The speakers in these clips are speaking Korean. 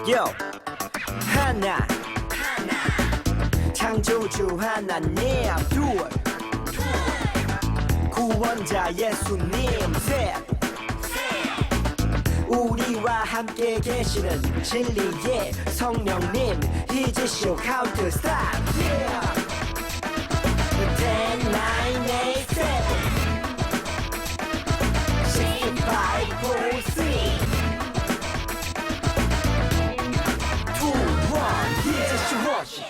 Yo 하나 창조주 하나님 둘 구원자 예수님 셋 우리와 함께 계시는 진리의 성령님 히즈쇼 카운트 스탑 yeah. 10, 9, 8, 7 6, 5, 4, 3 2, 1 히즈쇼 워시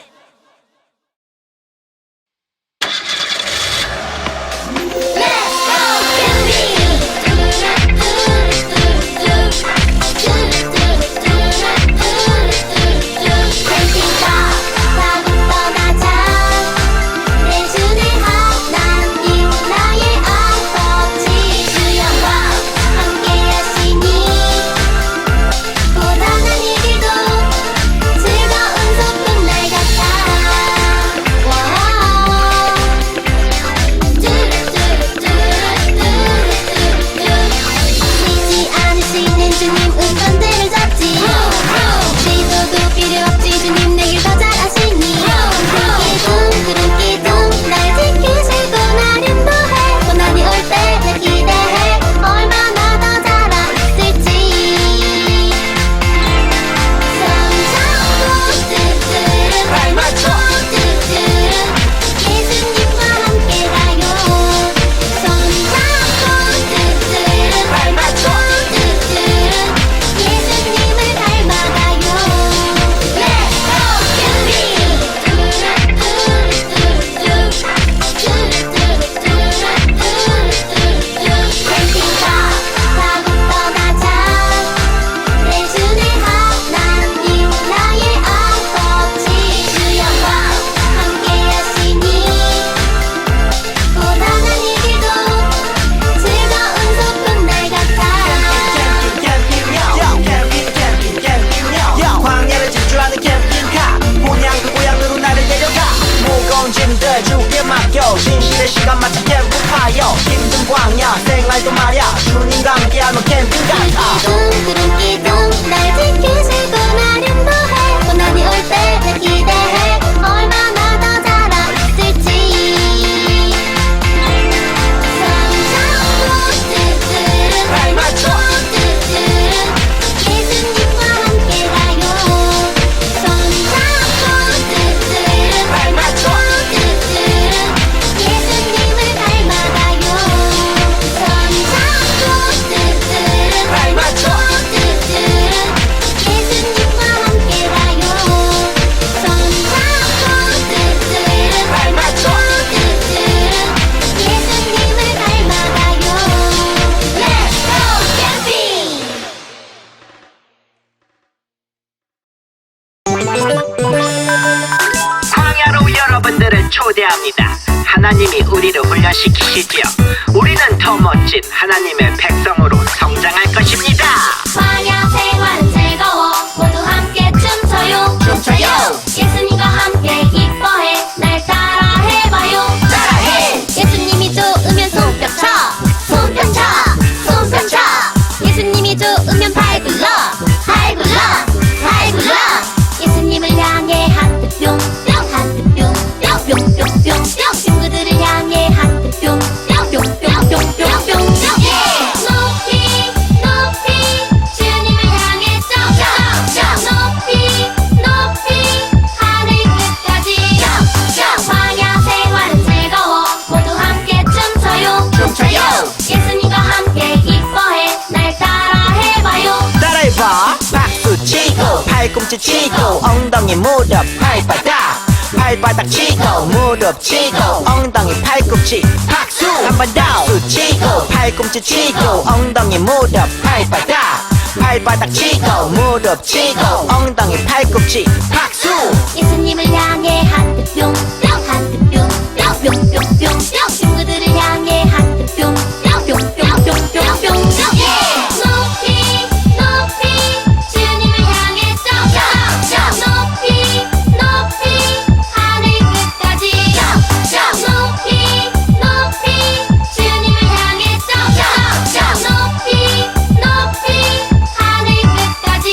진실의 시간 마치 캠프파이어 힘든 광야 생활도 말야 주님과 함께하면 캠핑 같아 기둥 기둥 날 지키시고 나는 뭐해 고난이 올 때 날 기대해 얼마나 더 자라 있을지 성장 발 맞춰 예수님과 함께 가요 성장 발 맞춰 예수님을 닮아가요 성장 발 맞춰 예수님과 함께 가요 성장 발 맞춰 예수님을 닮아가요 Let's go 캠핑 광야로 여러분들을 초대합니다. 하나님이 우리를 훈련시키시지요. 우리는 더 멋진 하나님의 백성으로 성장할 것입니다. 광야 생활은 즐거워 모두 함께 춤춰요 예수님과 함께 기뻐해 날 따라 해봐요 예수님이 좋으면 손뼉쳐 예수님이 좋으면 팔 굴러 예수님을 향해 하트 뿅뿅 친구들을 향해 하트 뿅뿅 높이 주님을 향해 높이 하늘 끝까지 광야 생활은 즐거워 모두 함께 춤춰요 예수님과 함께 기뻐해 날 따라 해봐요 따라해봐 박수 치고 팔꿈치 치고 엉덩이 무릎 발바닥 치고 무릎 치고 엉덩이 팔꿈치 박수 한 번 더 박수 치고 팔꿈치 치고 엉덩이 무릎 발바닥 치고 무릎 치고 엉덩이 팔꿈치 박수 예수님을 향해 하트 뿅뿅 친구들을 향해 하트 뿅뿅 높이 주님을 향해 높이 하늘 끝까지 높이 주님을 향해 높이 하늘 끝까지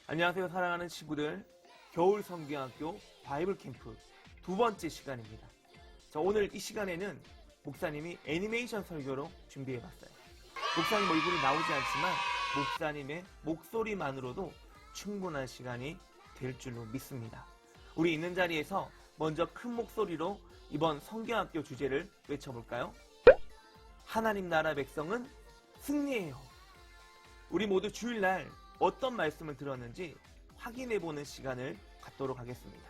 안녕하세요 사랑하는 친구들, 겨울 성경학교 바이블 캠프 두 번째 시간입니다. 자, 오늘 이 시간에는 목사님이 애니메이션 설교로 준비해봤어요. 목사님 얼굴이 나오지 않지만 목사님의 목소리만으로도 충분한 시간이 될 줄로 믿습니다. 우리 있는 자리에서 먼저 큰 목소리로 이번 성경학교 주제를 외쳐볼까요? 하나님 나라 백성은 승리해요. 우리 모두 주일날 어떤 말씀을 들었는지 확인해보는 시간을 갖도록 하겠습니다.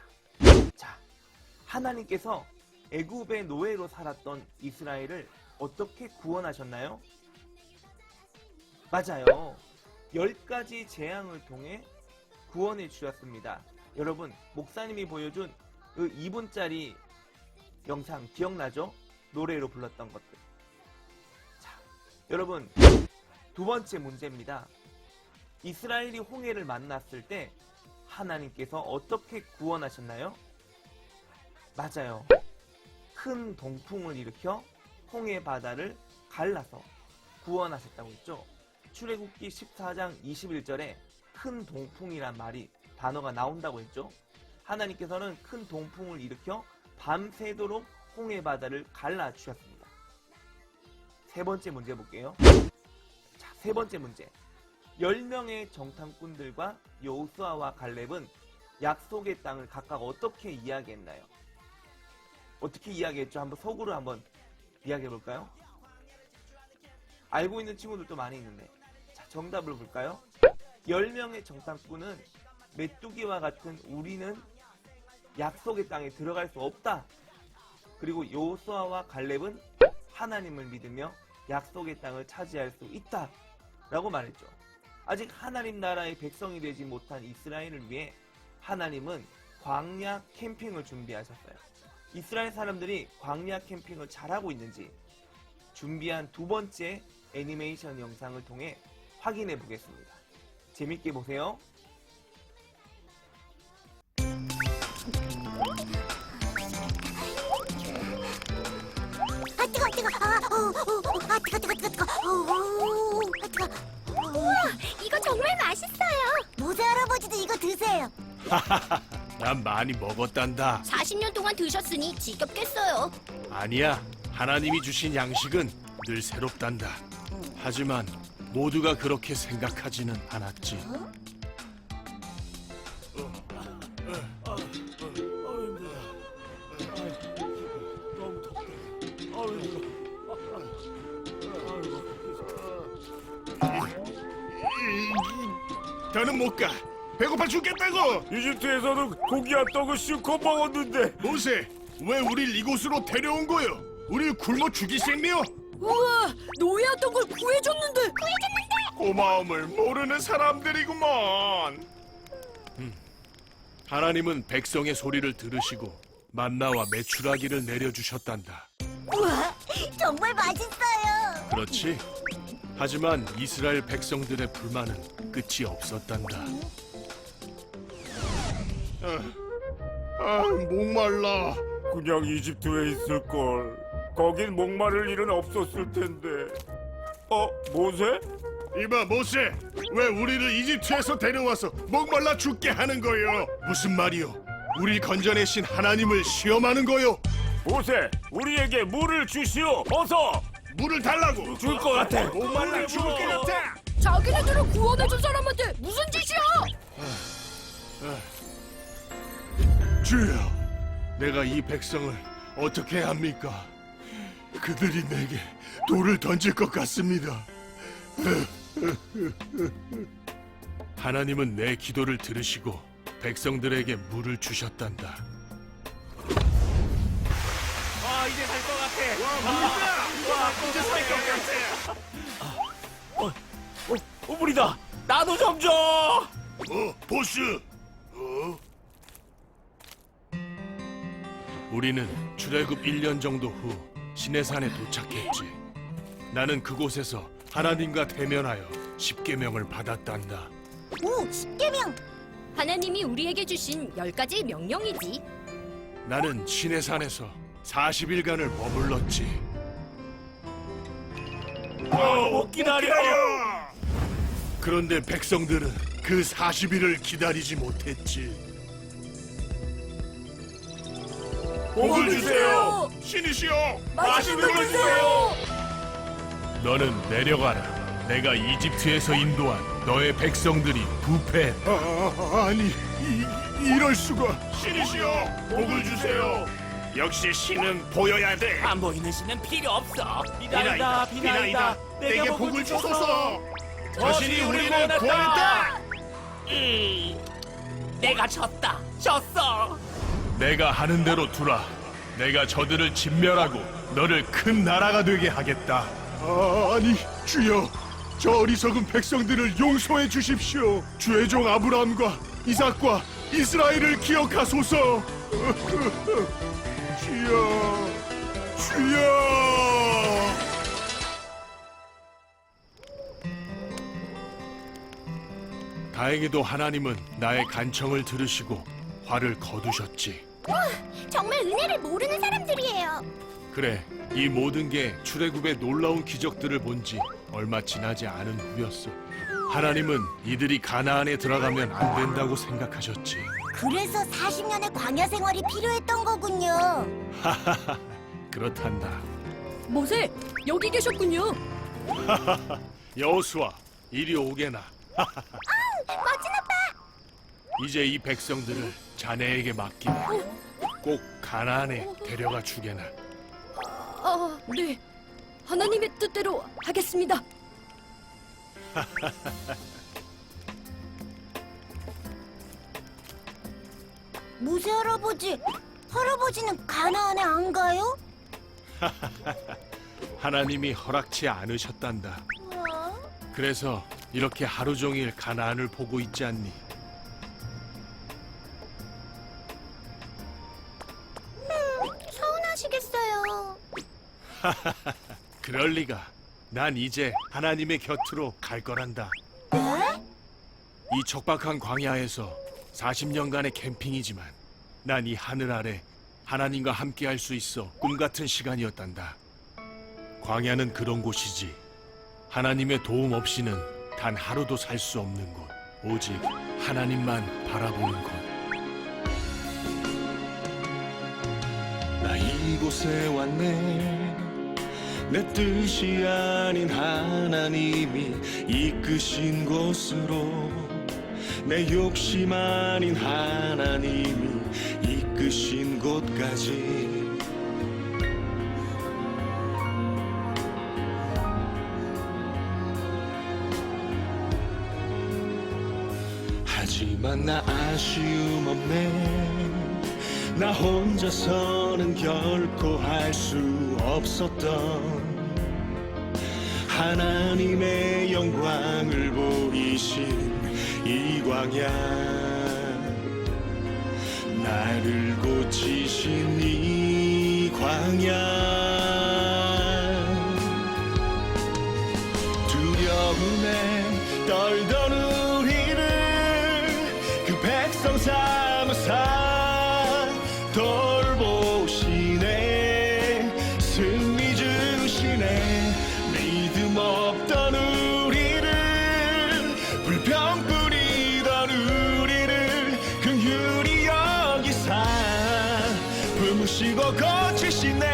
자, 하나님께서 애굽의 노예로 살았던 이스라엘을 어떻게 구원하셨나요? 맞아요. 10가지 재앙을 통해 구원해 주셨습니다. 여러분, 목사님이 보여준 그 2분짜리 영상 기억나죠? 노래로 불렀던 것들. 자, 여러분, 두 번째 문제입니다. 이스라엘이 홍해를 만났을 때 하나님께서 어떻게 구원하셨나요? 맞아요. 큰 동풍을 일으켜 홍해 바다를 갈라서 구원하셨다고 했죠. 출애굽기 14장 21절에 큰 동풍이란 단어가 나온다고 했죠. 하나님께서는 큰 동풍을 일으켜 밤새도록 홍해 바다를 갈라주셨습니다. 세 번째 문제 볼게요. 자, 세 번째 문제. 10명의 정탐꾼들과 여호수아와 갈렙은 약속의 땅을 각각 어떻게 이야기했나요? 어떻게 이야기했죠? 속으로 한번 이야기해볼까요? 알고 있는 친구들도 많이 있는데. 자, 정답을 볼까요? 10명의 정탐꾼은 메뚜기와 같은 우리는 약속의 땅에 들어갈 수 없다. 그리고 여호수아와 갈렙은 하나님을 믿으며 약속의 땅을 차지할 수 있다 라고 말했죠. 아직 하나님 나라의 백성이 되지 못한 이스라엘을 위해 하나님은 광야 캠핑을 준비하셨어요. 이스라엘 사람들이 광야 캠핑을 잘하고 있는지 준비한 두 번째 애니메이션 영상을 통해 확인해 보겠습니다. 재밌게 보세요. 우와, 이거 정말 맛있어요. 모세 할아버지도 이거 드세요. 난 많이 먹었단다. 40년 동안 드셨으니 지겹겠어요. 아니야, 하나님이 주신 양식은 늘 새롭단다. 하지만 모두가 그렇게 생각하지는 않았지. 더는 못 가. 배고파 죽겠다고. 이집트에서는 고기와 떡을 씹고 먹었는데. 모세, 왜 우릴 이곳으로 데려온 거요? 우릴 굶어 죽이셈이요? 우와, 노예였던 걸 구해줬는데. 고마움을 모르는 사람들이구먼. 하나님은 백성의 소리를 들으시고 만나와 메추라기를 내려주셨단다. 우와, 정말 맛있어요. 그렇지? 하지만 이스라엘 백성들의 불만은 끝이 없었단다. 목말라. 그냥 이집트에 있을걸. 거긴 목마를 일은 없었을 텐데. 모세? 이봐 모세, 왜 우리를 이집트에서 데려와서 목말라 죽게 하는 거요? 무슨 말이요? 우리 건져내신 하나님을 시험하는 거요? 모세, 우리에게 물을 주시오. 어서. 물을 달라고. 줄 것 같아. 목말라 죽을 것 같아. 자기네들을 구원해준 사람한테 무슨 짓이야? 주여, 내가 이 백성을 어떻게 합니까? 그들이 내게 돌을 던질 것 같습니다. 하나님은 내 기도를 들으시고 백성들에게 물을 주셨단다. 이제 살 것 같아. 이제 살 것 같아. 물이다. 나도 좀 줘. 보스. 우리는 출애굽 1년 정도 후 시내산에 도착했지. 나는 그곳에서 하나님과 대면하여 십계명을 받았단다. 오, 십계명. 하나님이 우리에게 주신 10가지 명령이지. 나는 시내산에서 40일간을 머물렀지. 못 기다려. 그런데 백성들은 그 40일을 기다리지 못했지. 복을 주세요. 신이시여, 맛있는 걸 주세요. 너는 내려가라. 내가 이집트에서 인도한 너의 백성들이 부패했다. 아니, 이럴 수가. 신이시여, 복을 주세요. 역시 신은 보여야 돼. 안 보이는 신은 필요 없어. 비나이다, 비나이다. 내게 복을 주소서. 저 신이 우리를 구원했다. 내가 졌다. 졌어. 내가 하는 대로 두라. 내가 저들을 진멸하고 너를 큰 나라가 되게 하겠다. 아니, 주여, 저 어리석은 백성들을 용서해 주십시오. 주의 종 아브라함과 이삭과 이스라엘을 기억하소서. 주여, 주여. 다행히도 하나님은 나의 간청을 들으시고 화를 거두셨지. 정말 은혜를 모르는 사람들이에요. 그래, 이 모든 게 출애굽의 놀라운 기적들을 본 지 얼마 지나지 않은 후였어. 하나님은 이들이 가나안에 들어가면 안 된다고 생각하셨지. 그래서 40년의 광야 생활이 필요했던 거군요. 그렇단다. 모세, 여기 계셨군요. 여호수아, 이리 오게나. 멋진 아빠. 이제 이 백성들을 자네에게 맡기라. 꼭 가나안에 데려가 주게나. 네. 하나님의 뜻대로 하겠습니다. 모세 할아버지, 할아버지는 가나안에 안 가요? 하나님이 허락치 않으셨단다. 그래서 이렇게 하루 종일 가나안을 보고 있지 않니? 서운하시겠어요. 그럴 리가. 난 이제 하나님의 곁으로 갈 거란다. 네? 이 척박한 광야에서 40년간의 캠핑이지만 난 이 하늘 아래 하나님과 함께 할 수 있어 꿈 같은 시간이었단다. 광야는 그런 곳이지. 하나님의 도움 없이는 단 하루도 살 수 없는 곳. 오직 하나님만 바라보는 곳. 나 이곳에 왔네. 내 뜻이 아닌 하나님이 이끄신 곳으로, 내 욕심 아닌 하나님이 이끄신 곳까지. 하지만 나 아쉬움 없네. 나 혼자서는 결코 할 수 없었던 하나님의 영광을 보이신 이 광야, 나를 고치신 이 광야. 두려움에 떨던 우리를 그 백성 삼으사 돌보시네. 승리 주시네. 믿음 없던 우리를, 불평 뿌리던 우리를 긍휼히 여기사 품으시고 고치시네.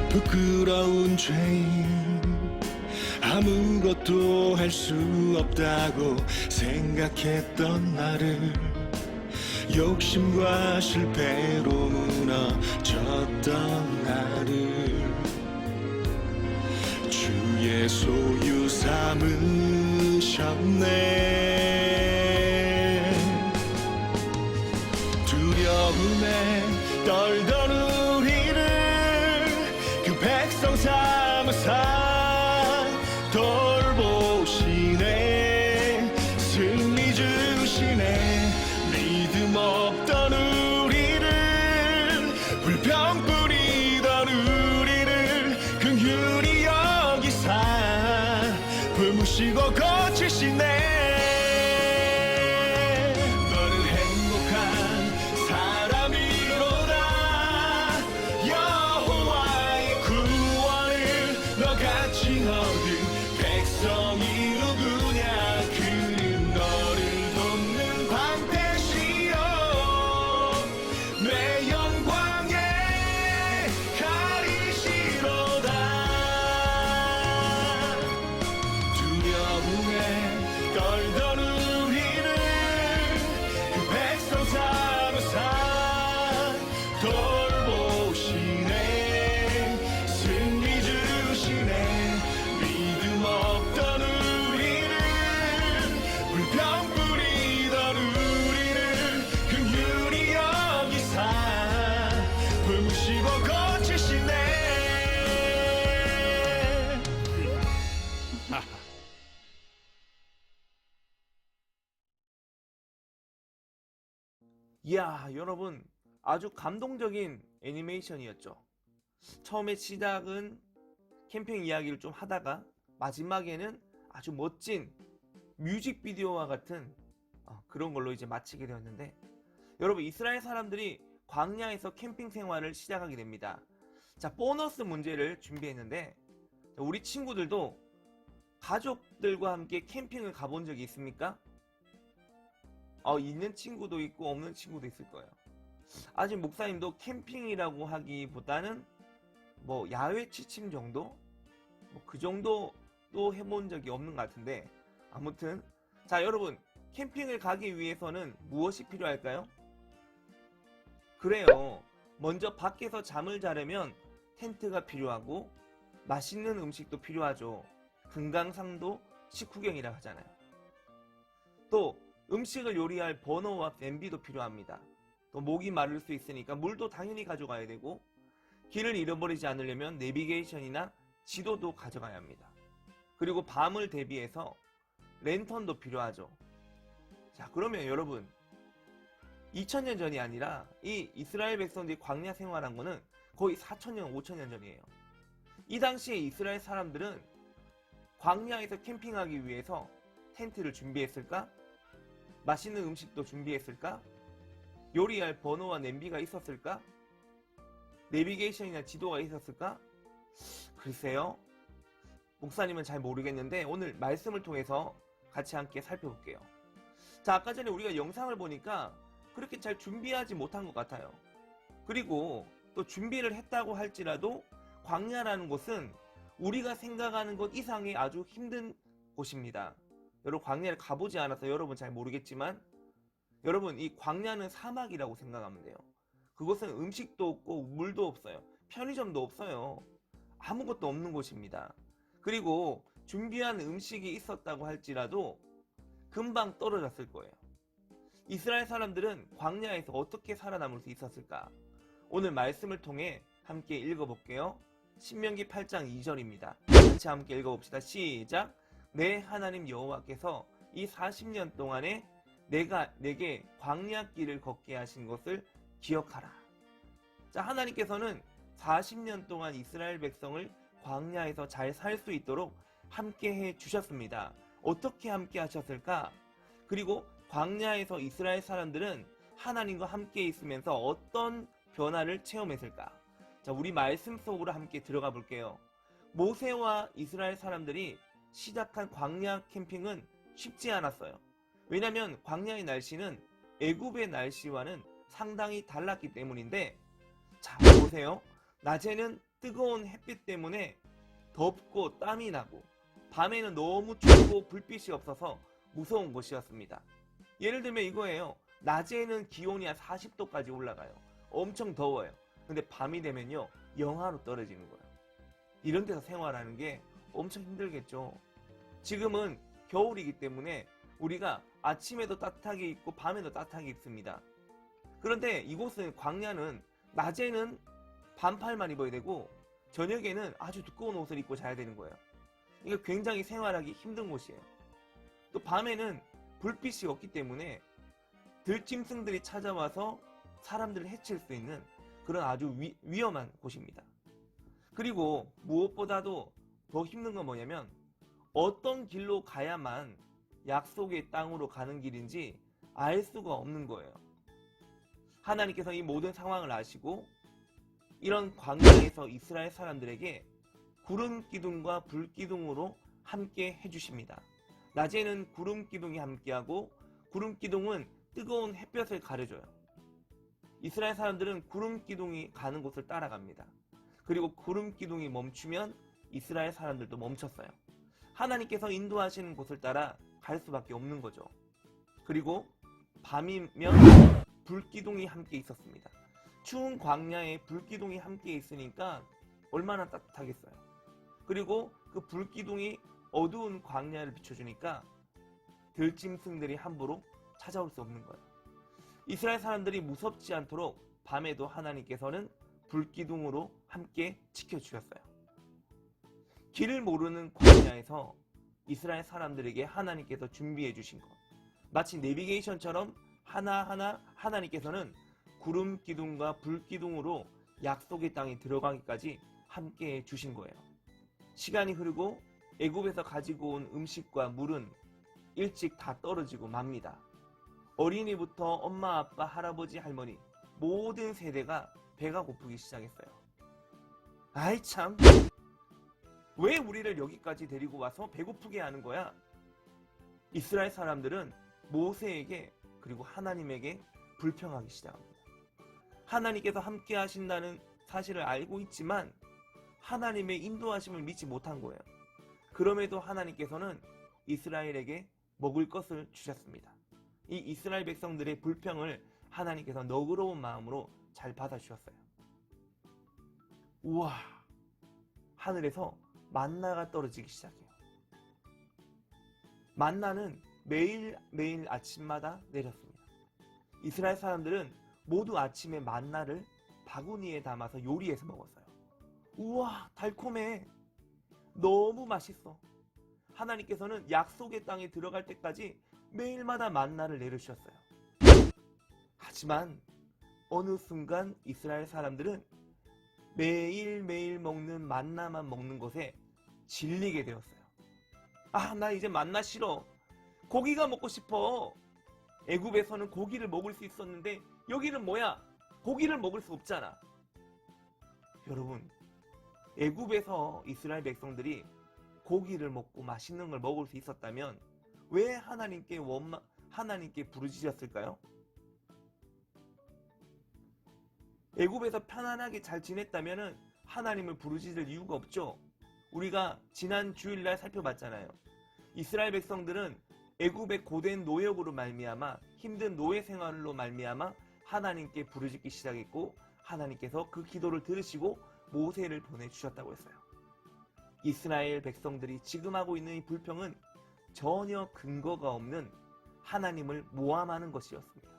부끄러운 죄인, 아무것도 할 수 없다고 생각했던 나를 욕심과 실패로 무너졌던 나를 주의 소유 삼으셨네. 두려움에 떨던 우리를 그 백성 삼으사 돌보시네. 승리 주시네. 믿음 없던 우리를, 불평 뿌리던 우리를 긍휼히 여기사 품으시고 고치시네. 너는 행복한 사람이로다. 여호와의 구원을 너같이 얻은 백성이 누구냐. 이야, 여러분 아주 감동적인 애니메이션이었죠. 처음에 시작은 캠핑 이야기를 좀 하다가 마지막에는 아주 멋진 뮤직비디오와 같은 그런 걸로 이제 마치게 되었는데, 여러분 이스라엘 사람들이 광야에서 캠핑 생활을 시작하게 됩니다. 자, 보너스 문제를 준비했는데, 우리 친구들도 가족들과 함께 캠핑을 가본 적이 있습니까? 있는 친구도 있고 없는 친구도 있을 거예요. 아직 목사님도 캠핑이라고 하기보다는 뭐 야외 취침 정도? 뭐 그 정도도 해본 적이 없는 것 같은데, 아무튼 자, 여러분 캠핑을 가기 위해서는 무엇이 필요할까요? 그래요, 먼저 밖에서 잠을 자려면 텐트가 필요하고 맛있는 음식도 필요하죠. 금강산도 식후경이라 하잖아요. 또 음식을 요리할 버너와 냄비도 필요합니다. 또 목이 마를 수 있으니까 물도 당연히 가져가야 되고, 길을 잃어버리지 않으려면 내비게이션이나 지도도 가져가야 합니다. 그리고 밤을 대비해서 랜턴도 필요하죠. 자, 그러면 여러분 2000년 전이 아니라 이 이스라엘 백성들이 광야 생활한 거는 거의 4000년, 5000년 전이에요. 이 당시에 이스라엘 사람들은 광야에서 캠핑하기 위해서 텐트를 준비했을까? 맛있는 음식도 준비했을까? 요리할 버너와 냄비가 있었을까? 내비게이션이나 지도가 있었을까? 글쎄요, 목사님은 잘 모르겠는데 오늘 말씀을 통해서 같이 함께 살펴볼게요. 자, 아까 전에 우리가 영상을 보니까 그렇게 잘 준비하지 못한 것 같아요. 그리고 또 준비를 했다고 할지라도 광야라는 곳은 우리가 생각하는 것 이상의 아주 힘든 곳입니다. 여러분 광야를 가보지 않아서 여러분 잘 모르겠지만, 여러분 이 광야는 사막이라고 생각하면 돼요. 그곳은 음식도 없고 물도 없어요. 편의점도 없어요. 아무것도 없는 곳입니다. 그리고 준비한 음식이 있었다고 할지라도 금방 떨어졌을 거예요. 이스라엘 사람들은 광야에서 어떻게 살아남을 수 있었을까? 오늘 말씀을 통해 함께 읽어볼게요. 신명기 8장 2절입니다. 같이 함께 읽어봅시다. 시작. 내 하나님 여호와께서 이 40년 동안에 내게 광야길을 걷게 하신 것을 기억하라. 자, 하나님께서는 40년 동안 이스라엘 백성을 광야에서 잘 살 수 있도록 함께 해 주셨습니다. 어떻게 함께 하셨을까? 그리고 광야에서 이스라엘 사람들은 하나님과 함께 있으면서 어떤 변화를 체험했을까? 자, 우리 말씀 속으로 함께 들어가 볼게요. 모세와 이스라엘 사람들이 시작한 광야 캠핑은 쉽지 않았어요. 왜냐하면 광야의 날씨는 애굽의 날씨와는 상당히 달랐기 때문인데, 자, 보세요. 낮에는 뜨거운 햇빛 때문에 덥고 땀이 나고, 밤에는 너무 춥고 불빛이 없어서 무서운 곳이었습니다. 예를 들면 이거예요. 낮에는 기온이 한 40도까지 올라가요. 엄청 더워요. 근데 밤이 되면요, 영하로 떨어지는 거예요. 이런 데서 생활하는 게 엄청 힘들겠죠. 지금은 겨울이기 때문에 우리가 아침에도 따뜻하게 입고 밤에도 따뜻하게 입습니다. 그런데 이곳은, 광야는 낮에는 반팔만 입어야 되고 저녁에는 아주 두꺼운 옷을 입고 자야 되는 거예요. 이게 굉장히 생활하기 힘든 곳이에요. 또 밤에는 불빛이 없기 때문에 들짐승들이 찾아와서 사람들을 해칠 수 있는 그런 아주 위험한 곳입니다. 그리고 무엇보다도 더 힘든 건 뭐냐면, 어떤 길로 가야만 약속의 땅으로 가는 길인지 알 수가 없는 거예요. 하나님께서 이 모든 상황을 아시고 이런 광야에서 이스라엘 사람들에게 구름 기둥과 불 기둥으로 함께 해주십니다. 낮에는 구름 기둥이 함께하고, 구름 기둥은 뜨거운 햇볕을 가려줘요. 이스라엘 사람들은 구름 기둥이 가는 곳을 따라갑니다. 그리고 구름 기둥이 멈추면 이스라엘 사람들도 멈췄어요. 하나님께서 인도하시는 곳을 따라 갈 수밖에 없는 거죠. 그리고 밤이면 불기둥이 함께 있었습니다. 추운 광야에 불기둥이 함께 있으니까 얼마나 따뜻하겠어요. 그리고 그 불기둥이 어두운 광야를 비춰주니까 들짐승들이 함부로 찾아올 수 없는 거예요. 이스라엘 사람들이 무섭지 않도록 밤에도 하나님께서는 불기둥으로 함께 지켜주셨어요. 길을 모르는 광야에서 이스라엘 사람들에게 하나님께서 준비해 주신 것, 마치 내비게이션처럼 하나하나 하나님께서는 구름 기둥과 불 기둥으로 약속의 땅에 들어가기까지 함께 해 주신 거예요. 시간이 흐르고 애굽에서 가지고 온 음식과 물은 일찍 다 떨어지고 맙니다. 어린이부터 엄마, 아빠, 할아버지, 할머니 모든 세대가 배가 고프기 시작했어요. 아이 참, 왜 우리를 여기까지 데리고 와서 배고프게 하는 거야? 이스라엘 사람들은 모세에게 그리고 하나님에게 불평하기 시작합니다. 하나님께서 함께 하신다는 사실을 알고 있지만 하나님의 인도하심을 믿지 못한 거예요. 그럼에도 하나님께서는 이스라엘에게 먹을 것을 주셨습니다. 이 이스라엘 백성들의 불평을 하나님께서 너그러운 마음으로 잘 받아주셨어요. 우와, 하늘에서 만나가 떨어지기 시작해요. 만나는 매일 아침마다 내렸습니다. 이스라엘 사람들은 모두 아침에 만나를 바구니에 담아서 요리해서 먹었어요. 우와, 달콤해. 너무 맛있어. 하나님께서는 약속의 땅에 들어갈 때까지 매일마다 만나를 내려주셨어요. 하지만 어느 순간 이스라엘 사람들은 매일매일 먹는 만나만 먹는 것에 질리게 되었어요. 아, 나 이제 만나 싫어. 고기가 먹고 싶어. 애굽에서는 고기를 먹을 수 있었는데 여기는 뭐야? 고기를 먹을 수 없잖아. 여러분, 애굽에서 이스라엘 백성들이 고기를 먹고 맛있는 걸 먹을 수 있었다면 왜 하나님께 부르짖었을까요? 애굽에서 편안하게 잘 지냈다면 하나님을 부르짖을 이유가 없죠. 우리가 지난 주일날 살펴봤잖아요. 이스라엘 백성들은 애굽의 고된 노역으로 말미암아 힘든 노예 생활로 말미암아 하나님께 부르짖기 시작했고 하나님께서 그 기도를 들으시고 모세를 보내주셨다고 했어요. 이스라엘 백성들이 지금 하고 있는 이 불평은 전혀 근거가 없는 하나님을 모함하는 것이었습니다.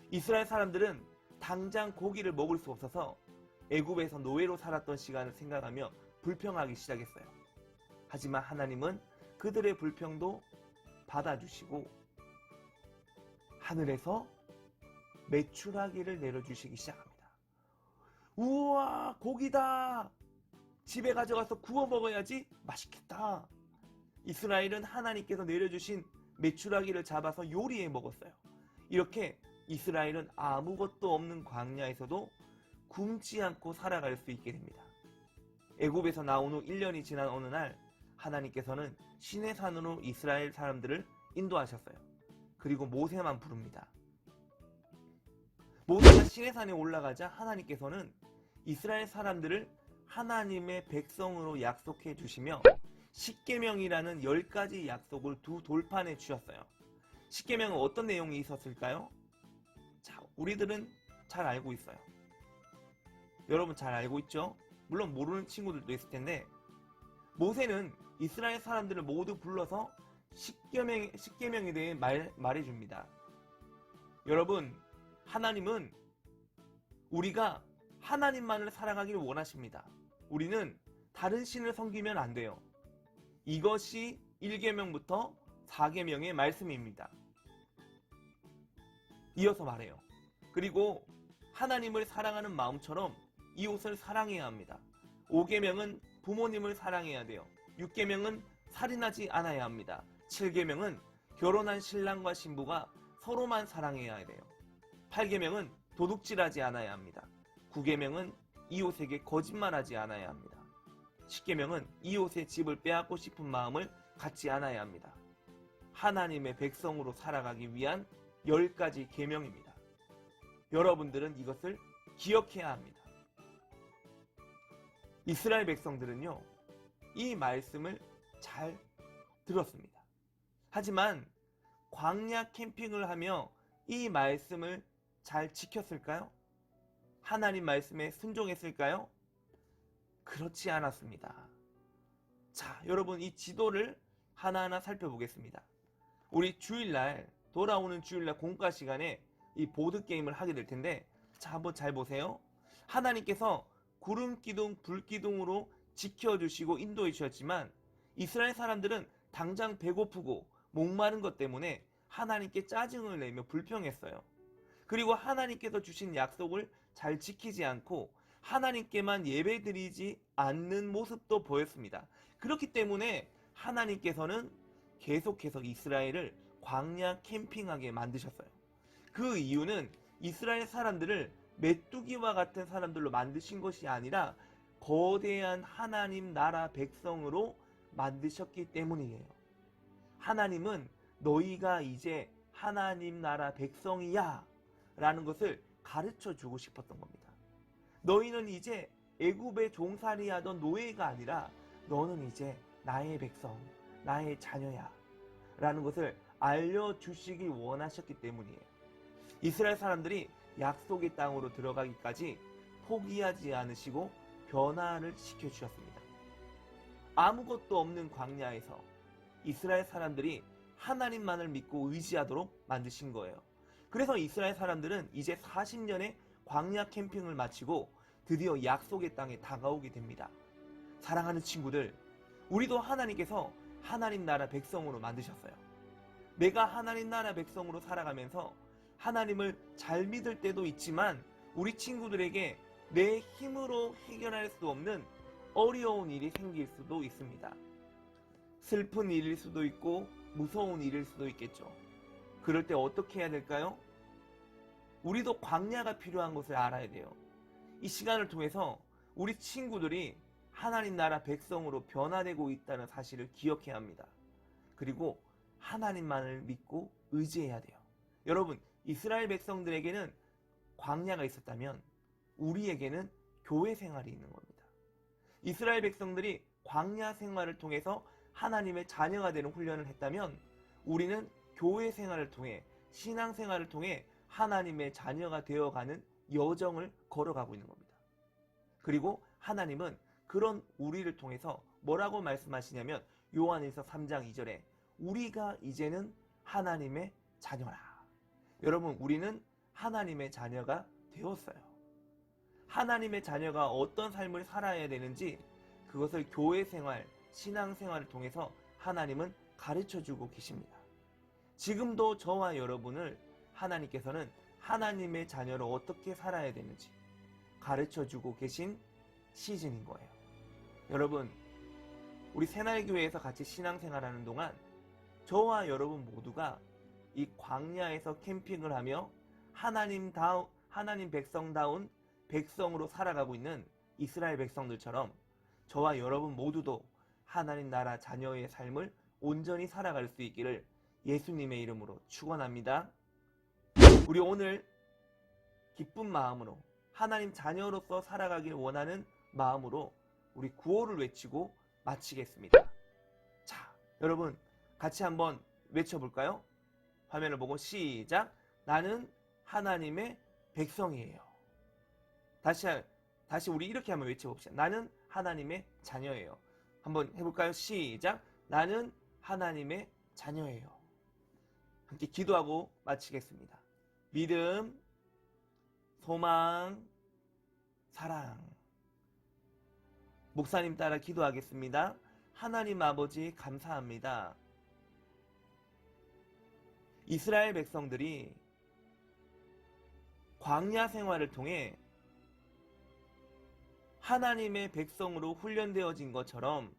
이스라엘 사람들은 당장 고기를 먹을 수 없어서 애굽에서 노예로 살았던 시간을 생각하며 불평하기 시작했어요. 하지만 하나님은 그들의 불평도 받아주시고 하늘에서 메추라기를 내려주시기 시작합니다. 우와, 고기다. 집에 가져가서 구워 먹어야지. 맛있겠다. 이스라엘은 하나님께서 내려주신 메추라기를 잡아서 요리해 먹었어요. 이렇게 이스라엘은 아무것도 없는 광야에서도 굶지 않고 살아갈 수 있게 됩니다. 애굽에서 나온 후 1년이 지난 어느 날 하나님께서는 시내산으로 이스라엘 사람들을 인도하셨어요. 그리고 모세만 부릅니다. 모세가 시내산에 올라가자 하나님께서는 이스라엘 사람들을 하나님의 백성으로 약속해 주시며 십계명이라는 10가지 약속을 두 돌판에 주셨어요. 십계명은 어떤 내용이 있었을까요? 자, 우리들은 잘 알고 있어요. 여러분 잘 알고 있죠? 물론 모르는 친구들도 있을 텐데 모세는 이스라엘 사람들을 모두 불러서 십계명에 대해 말해줍니다. 여러분, 하나님은 우리가 하나님만을 사랑하기를 원하십니다. 우리는 다른 신을 섬기면 안 돼요. 이것이 1계명부터 4계명의 말씀입니다. 이어서 말해요. 그리고 하나님을 사랑하는 마음처럼 이웃을 사랑해야 합니다. 5계명은 부모님을 사랑해야 돼요. 6계명은 살인하지 않아야 합니다. 7계명은 결혼한 신랑과 신부가 서로만 사랑해야 돼요. 8계명은 도둑질하지 않아야 합니다. 9계명은 이웃에게 거짓말하지 않아야 합니다. 10계명은 이웃의 집을 빼앗고 싶은 마음을 갖지 않아야 합니다. 하나님의 백성으로 살아가기 위한 10가지 계명입니다. 여러분들은 이것을 기억해야 합니다. 이스라엘 백성들은요, 이 말씀을 잘 들었습니다. 하지만 광야 캠핑을 하며 이 말씀을 잘 지켰을까요? 하나님 말씀에 순종했을까요? 그렇지 않았습니다. 자, 여러분 이 지도를 하나하나 살펴보겠습니다. 우리 주일날, 돌아오는 주일날 공과 시간에 이 보드게임을 하게 될 텐데, 자, 한번 잘 보세요. 하나님께서 구름기둥, 불기둥으로 지켜주시고 인도해 주셨지만 이스라엘 사람들은 당장 배고프고 목마른 것 때문에 하나님께 짜증을 내며 불평했어요. 그리고 하나님께서 주신 약속을 잘 지키지 않고 하나님께만 예배드리지 않는 모습도 보였습니다. 그렇기 때문에 하나님께서는 계속해서 이스라엘을 광야 캠핑하게 만드셨어요. 그 이유는 이스라엘 사람들을 메뚜기와 같은 사람들로 만드신 것이 아니라 거대한 하나님 나라 백성으로 만드셨기 때문이에요. 하나님은 너희가 이제 하나님 나라 백성이야 라는 것을 가르쳐 주고 싶었던 겁니다. 너희는 이제 애굽에 종살이하던 노예가 아니라 너는 이제 나의 백성, 나의 자녀야 라는 것을 알려주시길 원하셨기 때문이에요. 이스라엘 사람들이 약속의 땅으로 들어가기까지 포기하지 않으시고 변화를 시켜주셨습니다. 아무것도 없는 광야에서 이스라엘 사람들이 하나님만을 믿고 의지하도록 만드신 거예요. 그래서 이스라엘 사람들은 이제 40년의 광야 캠핑을 마치고 드디어 약속의 땅에 다가오게 됩니다. 사랑하는 친구들, 우리도 하나님께서 하나님 나라 백성으로 만드셨어요. 내가 하나님 나라 백성으로 살아가면서 하나님을 잘 믿을 때도 있지만 우리 친구들에게 내 힘으로 해결할 수 없는 어려운 일이 생길 수도 있습니다. 슬픈 일일 수도 있고 무서운 일일 수도 있겠죠. 그럴 때 어떻게 해야 될까요? 우리도 광야가 필요한 것을 알아야 돼요. 이 시간을 통해서 우리 친구들이 하나님 나라 백성으로 변화되고 있다는 사실을 기억해야 합니다. 그리고 하나님만을 믿고 의지해야 돼요. 여러분, 이스라엘 백성들에게는 광야가 있었다면 우리에게는 교회 생활이 있는 겁니다. 이스라엘 백성들이 광야 생활을 통해서 하나님의 자녀가 되는 훈련을 했다면 우리는 교회 생활을 통해, 신앙 생활을 통해 하나님의 자녀가 되어가는 여정을 걸어가고 있는 겁니다. 그리고 하나님은 그런 우리를 통해서 뭐라고 말씀하시냐면 요한일서 3장 2절에 우리가 이제는 하나님의 자녀라. 여러분, 우리는 하나님의 자녀가 되었어요. 하나님의 자녀가 어떤 삶을 살아야 되는지 그것을 교회 생활, 신앙 생활을 통해서 하나님은 가르쳐주고 계십니다. 지금도 저와 여러분을 하나님께서는 하나님의 자녀로 어떻게 살아야 되는지 가르쳐주고 계신 시즌인 거예요. 여러분, 우리 새날교회에서 같이 신앙생활하는 동안 저와 여러분 모두가 이 광야에서 캠핑을 하며 하나님 백성다운 백성으로 살아가고 있는 이스라엘 백성들처럼 저와 여러분 모두도 하나님 나라 자녀의 삶을 온전히 살아갈 수 있기를 예수님의 이름으로 축원합니다. 우리 오늘 기쁜 마음으로 하나님 자녀로서 살아가길 원하는 마음으로 우리 구호를 외치고 마치겠습니다. 자, 여러분 같이 한번 외쳐볼까요? 화면을 보고 시작. 나는 하나님의 백성이에요. 다시 우리 이렇게 한번 외쳐봅시다. 나는 하나님의 자녀예요. 한번 해볼까요? 시작. 나는 하나님의 자녀예요. 함께 기도하고 마치겠습니다. 믿음, 소망, 사랑. 목사님 따라 기도하겠습니다. 하나님 아버지 감사합니다. 이스라엘 백성들이 광야 생활을 통해 하나님의 백성으로 훈련되어진 것처럼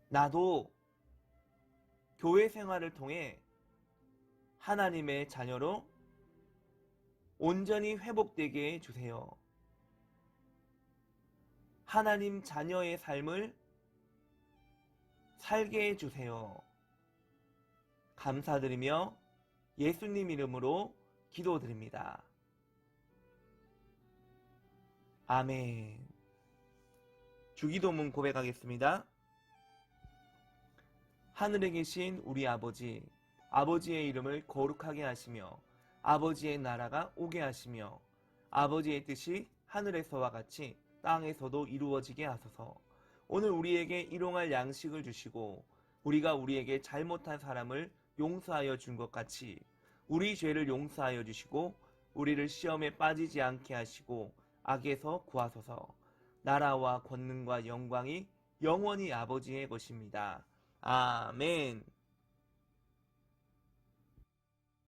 나도 교회 생활을 통해 하나님의 자녀로 온전히 회복되게 해주세요. 하나님 자녀의 삶을 살게 해주세요. 감사드리며 예수님 이름으로 기도드립니다. 아멘. 주기도문 고백하겠습니다. 하늘에 계신 우리 아버지, 아버지의 이름을 거룩하게 하시며 아버지의 나라가 오게 하시며 아버지의 뜻이 하늘에서와 같이 땅에서도 이루어지게 하소서. 오늘 우리에게 일용할 양식을 주시고 우리가 우리에게 잘못한 사람을 용서하여 준 것 같이 우리 죄를 용서하여 주시고 우리를 시험에 빠지지 않게 하시고 악에서 구하소서. 나라와 권능과 영광이 영원히 아버지의 것입니다. 아멘.